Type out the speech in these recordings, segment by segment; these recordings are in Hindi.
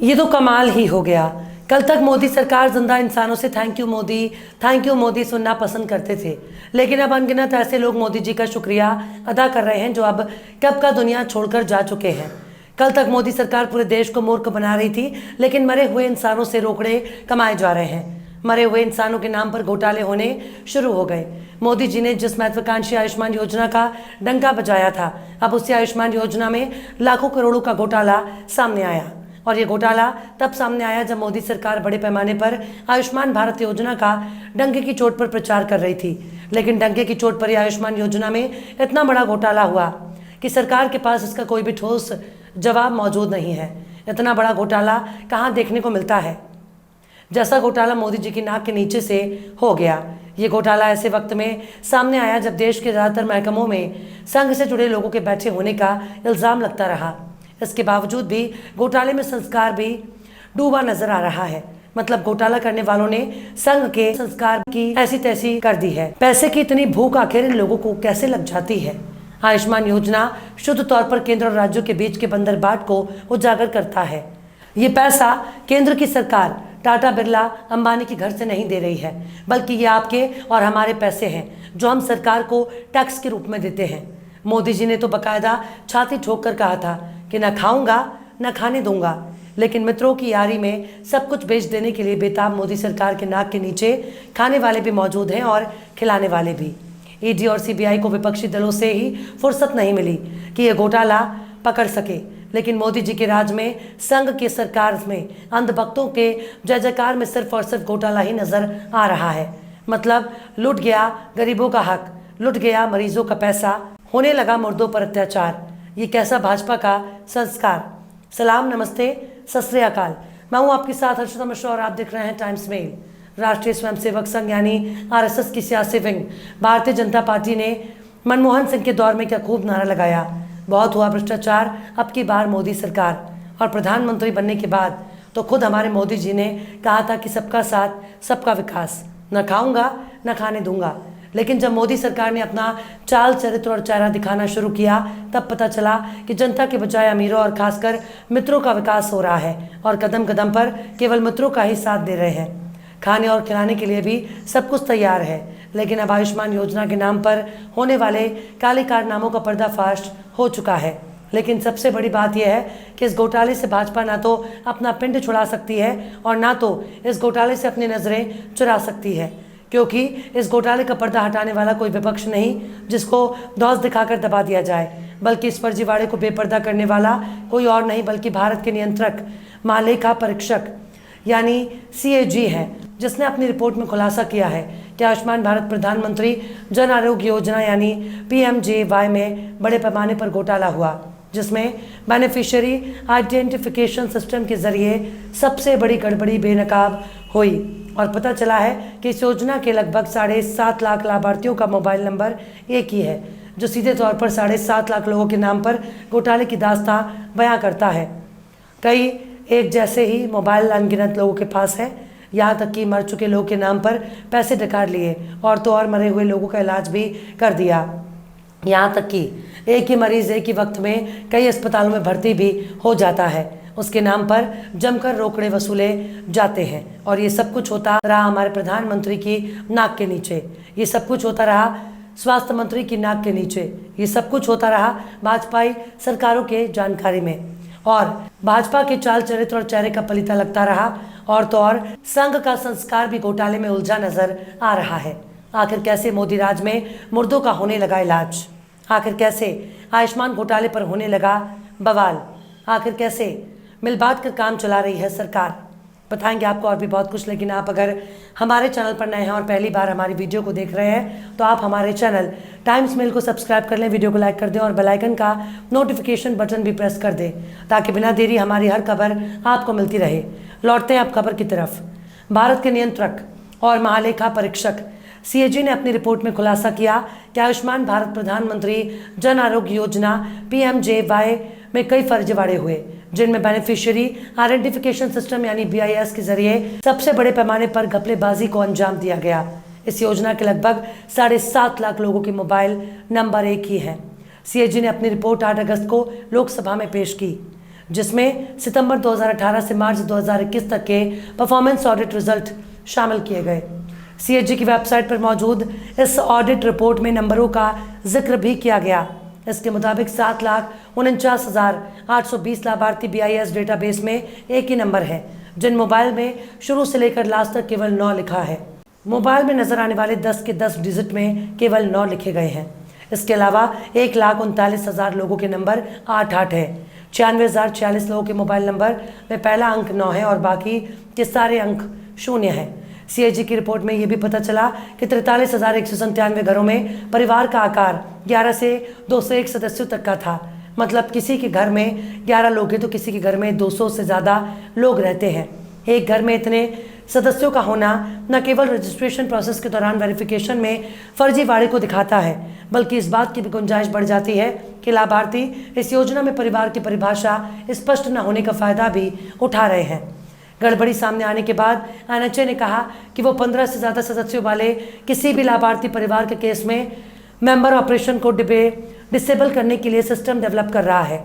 ये तो कमाल ही हो गया। कल तक मोदी सरकार जिंदा इंसानों से थैंक यू मोदी सुनना पसंद करते थे, लेकिन अब अनगिनत ऐसे लोग मोदी जी का शुक्रिया अदा कर रहे हैं जो अब कब का दुनिया छोड़कर जा चुके हैं। कल तक मोदी सरकार पूरे देश को मूर्ख बना रही थी, लेकिन मरे हुए इंसानों से रोकड़े कमाए जा रहे हैं। मरे हुए इंसानों के नाम पर घोटाले होने शुरू हो गए। मोदी जी ने जिस महत्वाकांक्षी आयुष्मान योजना का डंका बजाया था, अब उसी आयुष्मान योजना में लाखों करोड़ों का घोटाला सामने आया। और ये घोटाला तब सामने आया जब मोदी सरकार बड़े पैमाने पर आयुष्मान भारत योजना का डंके की चोट पर प्रचार कर रही थी। लेकिन डंके की चोट पर ही आयुष्मान योजना में इतना बड़ा घोटाला हुआ कि सरकार के पास इसका कोई भी ठोस जवाब मौजूद नहीं है। इतना बड़ा घोटाला कहाँ देखने को मिलता है जैसा घोटाला मोदी जी की नाक के नीचे से हो गया। ये घोटाला ऐसे वक्त में सामने आया जब देश के ज़्यादातर महकमों में संघ से जुड़े लोगों के बैठे होने का इल्ज़ाम लगता रहा। इसके बावजूद भी घोटाले में संस्कार भी डूबा नजर आ रहा है। मतलब घोटाला करने वालों ने संघ के संस्कार की ऐसी तैसी कर दी है। पैसे की इतनी भूख आखिर इन लोगों को कैसे लग जाती है। आयुष्मान योजना शुद्ध तौर पर केंद्र और राज्यों के बीच के बंदरबाट को उजागर करता है। ये पैसा केंद्र की सरकार टाटा बिरला अंबानी के घर से नहीं दे रही है, बल्कि ये आपके और हमारे पैसे हैं जो हम सरकार को टैक्स के रूप में देते हैं। मोदी जी ने तो बाकायदा छाती ठोक कर कहा था कि न खाऊंगा न खाने दूंगा, लेकिन मित्रों की यारी में सब कुछ बेच देने के लिए बेताब मोदी सरकार के नाक के नीचे खाने वाले भी मौजूद हैं और खिलाने वाले भी। ईडी और सीबीआई को विपक्षी दलों से ही फुर्सत नहीं मिली कि ये घोटाला पकड़ सके, लेकिन मोदी जी के राज में संघ की सरकार में अंधभक्तों के जय जयकार में सिर्फ और सिर्फ घोटाला ही नजर आ रहा है। मतलब लूट गया गरीबों का हक, लूट गया मरीजों का पैसा, होने लगा मुर्दों पर अत्याचार। ये कैसा भाजपा का संस्कार। सलाम, नमस्ते, सत श्री अकाल। मैं हूँ आपके साथ हर्षिता मिश्रा और आप देख रहे हैं टाइम्स मेल। राष्ट्रीय स्वयंसेवक संघ यानी आरएसएस की सियासी विंग भारतीय जनता पार्टी ने मनमोहन सिंह के दौर में क्या खूब नारा लगाया, बहुत हुआ भ्रष्टाचार, अब की बार मोदी सरकार। और प्रधानमंत्री बनने के बाद तो खुद हमारे मोदी जी ने कहा था कि सबका साथ सबका विकास, न खाऊंगा न खाने दूंगा। लेकिन जब मोदी सरकार ने अपना चाल चरित्र और चेहरा दिखाना शुरू किया, तब पता चला कि जनता के बजाय अमीरों और खासकर मित्रों का विकास हो रहा है और कदम कदम पर केवल मित्रों का ही साथ दे रहे हैं। खाने और खिलाने के लिए भी सब कुछ तैयार है, लेकिन अब आयुष्मान योजना के नाम पर होने वाले काले कारनामों का पर्दाफाश हो चुका है। लेकिन सबसे बड़ी बात यह है कि इस घोटाले से भाजपा ना तो अपना पिंड छुड़ा सकती है और ना तो इस घोटाले से अपनी नज़रें चुरा सकती है, क्योंकि इस घोटाले का पर्दा हटाने वाला कोई विपक्ष नहीं जिसको दौस दिखाकर दबा दिया जाए, बल्कि इस फर्जीवाड़े को बेपर्दा करने वाला कोई और नहीं बल्कि भारत के नियंत्रक महालेखा परीक्षक यानी सीएजी है, जिसने अपनी रिपोर्ट में खुलासा किया है कि आयुष्मान भारत प्रधानमंत्री जन आरोग्य योजना यानी पीएमजेवाई में बड़े पैमाने पर घोटाला हुआ, जिसमें बेनिफिशियरी आइडेंटिफिकेशन सिस्टम के जरिए सबसे बड़ी गड़बड़ी बेनकाब हुई। और पता चला है कि इस योजना के लगभग 7.5 लाख लाभार्थियों का मोबाइल नंबर एक ही है, जो सीधे तौर पर 7.5 लाख लोगों के नाम पर घोटाले की दास्तां बयां करता है। कई एक जैसे ही मोबाइल अनगिनत लोगों के पास है, यहाँ तक कि मर चुके लोगों के नाम पर पैसे डकार लिए और तो और मरे हुए लोगों का इलाज भी कर दिया। यहाँ तक कि एक ही मरीज एक ही वक्त में कई अस्पतालों में भर्ती भी हो जाता है, उसके नाम पर जमकर रोकड़े वसूले जाते हैं। और ये सब कुछ होता रहा हमारे प्रधानमंत्री की नाक के नीचे, ये सब कुछ होता रहा स्वास्थ्य मंत्री की नाक के नीचे, ये सब कुछ होता रहा भाजपाई सरकारों के जानकारी में, और भाजपा के चाल चरित्र और चेहरे का पलीता लगता रहा। और तो और संघ का संस्कार भी घोटाले में उलझा नजर आ रहा है। आखिर कैसे मोदी राज में मुर्दों का होने लगा इलाज, आखिर कैसे आयुष्मान घोटाले पर होने लगा बवाल, आखिर कैसे मिल बांट कर काम चला रही है सरकार, बताएंगे आपको और भी बहुत कुछ। लेकिन आप अगर हमारे चैनल पर नए हैं और पहली बार हमारी वीडियो को देख रहे हैं तो आप हमारे चैनल टाइम्स मेल को सब्सक्राइब कर लें, वीडियो को लाइक कर दें और बेल आइकन का नोटिफिकेशन बटन भी प्रेस कर दें, ताकि बिना देरी हमारी हर खबर आपको मिलती रहे। लौटते हैं अब खबर की तरफ। भारत के नियंत्रक और महालेखा परीक्षक सीएजी ने अपनी रिपोर्ट में खुलासा किया कि आयुष्मान भारत प्रधानमंत्री जन आरोग्य योजना पीएमजेवाई में कई फर्जीवाड़े हुए, जिनमें बेनिफिशियरी आइडेंटिफिकेशन सिस्टम यानी बीआईएस के जरिए सबसे बड़े पैमाने पर घपलेबाजी को अंजाम दिया गया। इस योजना के लगभग 7.5 लाख लोगों के मोबाइल नंबर एक ही है। सीएजी ने अपनी रिपोर्ट 8 अगस्त को लोकसभा में पेश की, जिसमें सितंबर 2018 से मार्च 2021 तक के परफॉर्मेंस ऑडिट रिजल्ट शामिल किए गए। सीएजी की वेबसाइट पर मौजूद इस ऑडिट रिपोर्ट में नंबरों का जिक्र भी किया गया। इसके मुताबिक 7,49,820 लाभार्थी BIS डेटाबेस में एक ही नंबर है, जिन मोबाइल में शुरू से लेकर लास्ट तक केवल 9 लिखा है। मोबाइल में नजर आने वाले 10 के 10 डिजिट में केवल 9 लिखे गए हैं। इसके अलावा 1,39,000 लोगों के नंबर 88 है। 96,046 लोगों के मोबाइल नंबर में पहला अंक 9 है और बाकी के सारे अंक 0 है। सीएजी की रिपोर्ट में यह भी पता चला कि 43,197 घरों में परिवार का आकार 11 से 201 सदस्यों तक का था। मतलब किसी के घर में 11 लोग हैं तो किसी के घर में 200 से ज़्यादा लोग रहते हैं। एक घर में इतने सदस्यों का होना न केवल रजिस्ट्रेशन प्रोसेस के दौरान वेरिफिकेशन में फर्जीवाड़े को दिखाता है, बल्कि इस बात की भी गुंजाइश बढ़ जाती है कि लाभार्थी इस योजना में परिवार की परिभाषा स्पष्ट न होने का फायदा भी उठा रहे हैं। गड़बड़ी सामने आने के बाद NHA ने कहा कि वो 15 से ज़्यादा सदस्यों वाले किसी भी लाभार्थी परिवार के केस में मेंबर ऑपरेशन को डिसेबल करने के लिए सिस्टम डेवलप कर रहा है।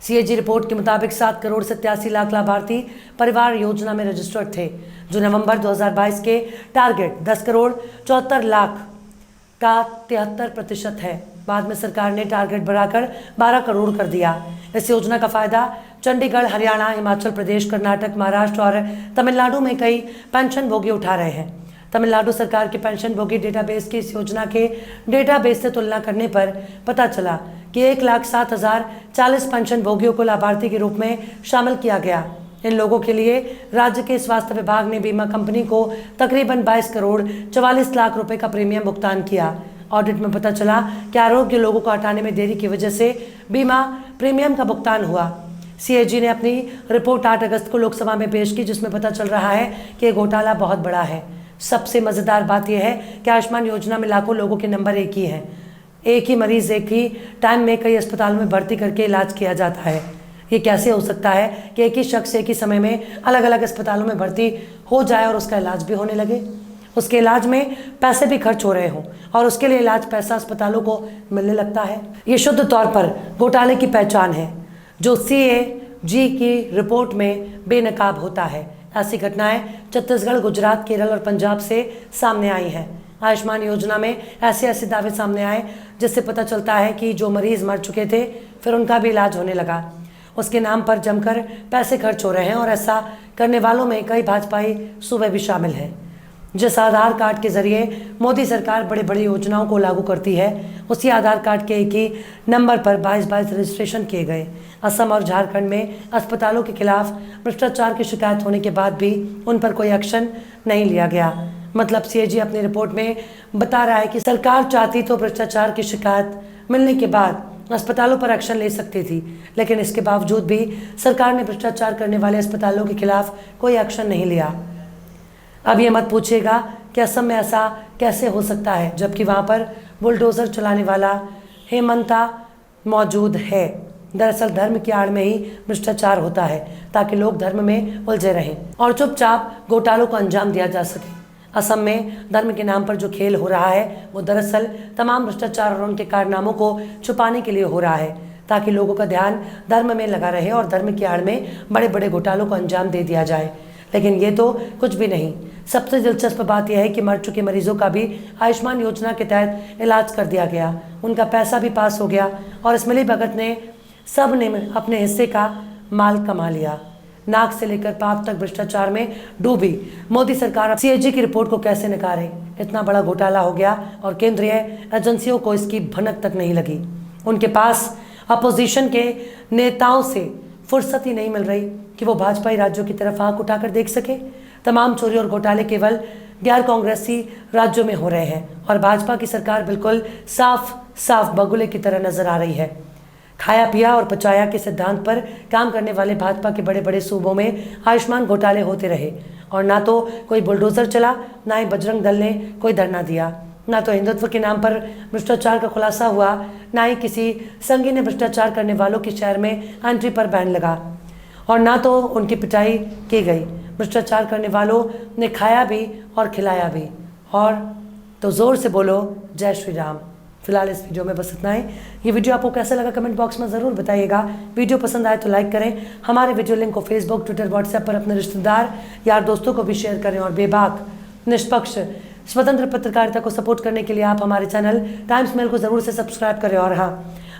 सीएजी रिपोर्ट के मुताबिक 7 करोड़ 87 लाख लाभार्थी परिवार योजना में रजिस्टर्ड थे, जो नवंबर 2022 के टारगेट 10 करोड़ 74 लाख का 73% है। बाद में सरकार ने टारगेट बढ़ाकर 12 करोड़ कर दिया। इस योजना का फायदा चंडीगढ़, हरियाणा, हिमाचल प्रदेश, कर्नाटक, महाराष्ट्र और तमिलनाडु में कई पेंशन भोगी उठा रहे हैं। तमिलनाडु सरकार के पेंशन भोगी डेटाबेस की इस योजना के डेटाबेस से तुलना करने पर पता चला कि 1,07,040 पेंशन भोगियों को लाभार्थी के रूप में शामिल किया गया। इन लोगों के लिए राज्य के स्वास्थ्य विभाग ने बीमा कंपनी को तकरीबन 22 करोड़ 44 लाख रुपए का प्रीमियम भुगतान किया। ऑडिट में पता चला कि आरोग्य लोगों को हटाने में देरी की वजह से बीमा प्रीमियम का भुगतान हुआ। सीएजी ने अपनी रिपोर्ट 8 अगस्त को लोकसभा में पेश की, जिसमें पता चल रहा है कि ये घोटाला बहुत बड़ा है। सबसे मज़ेदार बात यह है कि आयुष्मान योजना में लाखों लोगों के नंबर एक ही हैं। एक ही मरीज एक ही टाइम में कई अस्पतालों में भर्ती करके इलाज किया जाता है। ये कैसे हो सकता है कि एक ही शख्स एक ही समय में अलग अलग अस्पतालों में भर्ती हो जाए और उसका इलाज भी होने लगे, उसके इलाज में पैसे भी खर्च हो रहे हों और उसके लिए इलाज पैसा अस्पतालों को मिलने लगता है। ये शुद्ध तौर पर घोटाले की पहचान है, जो CAG की रिपोर्ट में बेनकाब होता है। ऐसी घटनाएं छत्तीसगढ़, गुजरात, केरल और पंजाब से सामने आई हैं। आयुष्मान योजना में ऐसे दावे सामने आए जिससे पता चलता है कि जो मरीज मर चुके थे फिर उनका भी इलाज होने लगा, उसके नाम पर जमकर पैसे खर्च हो रहे हैं और ऐसा करने वालों में कई भाजपाई सूबे भी शामिल हैं। जिस आधार कार्ड के जरिए मोदी सरकार बड़ी बड़ी योजनाओं को लागू करती है, उसी आधार कार्ड के एक ही नंबर पर 22 रजिस्ट्रेशन किए गए। असम और झारखंड में अस्पतालों के खिलाफ भ्रष्टाचार की शिकायत होने के बाद भी उन पर कोई एक्शन नहीं लिया गया। मतलब सीएजी अपनी रिपोर्ट में बता रहा है कि सरकार चाहती तो भ्रष्टाचार की शिकायत मिलने के बाद अस्पतालों पर एक्शन ले सकती थी, लेकिन इसके बावजूद भी सरकार ने भ्रष्टाचार करने वाले अस्पतालों के खिलाफ कोई एक्शन नहीं लिया। अब ये मत पूछिएगा कि असम में ऐसा कैसे हो सकता है, जबकि वहाँ पर बुलडोज़र चलाने वाला हेमंता मौजूद है। दरअसल धर्म की आड़ में ही भ्रष्टाचार होता है ताकि लोग धर्म में उलझे रहें और चुपचाप घोटालों को अंजाम दिया जा सके। असम में धर्म के नाम पर जो खेल हो रहा है वो दरअसल तमाम भ्रष्टाचार और उनके कारनामों को छुपाने के लिए हो रहा है, ताकि लोगों का ध्यान धर्म में लगा रहे और धर्म की आड़ में बड़े बड़े घोटालों को अंजाम दे दिया जाए। लेकिन ये तो कुछ भी नहीं। सबसे दिलचस्प बात यह है कि मर चुके मरीजों का भी आयुष्मान योजना के तहत इलाज कर दिया गया, उनका पैसा भी पास हो गया और इस मिली भगत ने सब ने अपने हिस्से का माल कमा लिया। नाक से लेकर पाक तक भ्रष्टाचार में डूबी मोदी सरकार सीएजी की रिपोर्ट को कैसे नकारे। इतना बड़ा घोटाला हो गया और केंद्रीय एजेंसियों को इसकी भनक तक नहीं लगी। उनके पास अपोजिशन के नेताओं से फुर्सत ही नहीं मिल रही कि वो भाजपाई राज्यों की तरफ आंख उठाकर देख सके। तमाम चोरी और घोटाले केवल गैर कांग्रेसी राज्यों में हो रहे हैं और भाजपा की सरकार बिल्कुल साफ साफ बगुले की तरह नजर आ रही है। खाया पिया और पचाया के सिद्धांत पर काम करने वाले भाजपा के बड़े बड़े सूबों में आयुष्मान घोटाले होते रहे और ना तो कोई बुलडोजर चला, ना ही बजरंग दल ने कोई धरना दिया, ना तो हिंदुत्व के नाम पर भ्रष्टाचार का खुलासा हुआ, ना ही किसी संघी ने भ्रष्टाचार करने वालों के शहर में एंट्री पर बैन लगा और ना तो उनकी पिटाई की गई। भ्रष्टाचार करने वालों ने खाया भी और खिलाया भी। और तो जोर से बोलो जय श्री राम। फिलहाल इस वीडियो में बस इतना ही। ये वीडियो आपको कैसा लगा कमेंट बॉक्स में ज़रूर बताइएगा। वीडियो पसंद आए तो लाइक करें। हमारे वीडियो लिंक को फेसबुक, ट्विटर, व्हाट्सएप पर अपने रिश्तेदार, यार, दोस्तों को भी शेयर करें। और बेबाक, निष्पक्ष, स्वतंत्र पत्रकारिता को सपोर्ट करने के लिए आप हमारे चैनल टाइम्स मेल को ज़रूर से सब्सक्राइब करें। और हाँ,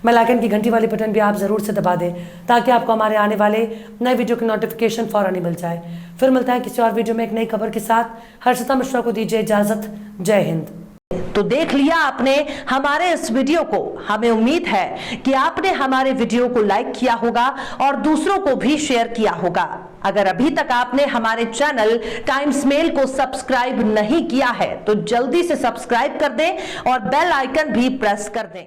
बेल आइकन की घंटी वाली बटन भी आप ज़रूर से दबा दें ताकि आपको हमारे आने वाले नए वीडियो की नोटिफिकेशन फ़ौरन ही मिल जाए। फिर मिलता है किसी और वीडियो में एक नई खबर के साथ। हर्षिता मिश्रा को दीजिए इजाज़त। जय हिंद। तो देख लिया आपने हमारे इस वीडियो को। हमें उम्मीद है कि आपने हमारे वीडियो को लाइक किया होगा और दूसरों को भी शेयर किया होगा। अगर अभी तक आपने हमारे चैनल टाइम्स मेल को सब्सक्राइब नहीं किया है तो जल्दी से सब्सक्राइब कर दें और बेल आइकन भी प्रेस कर दें।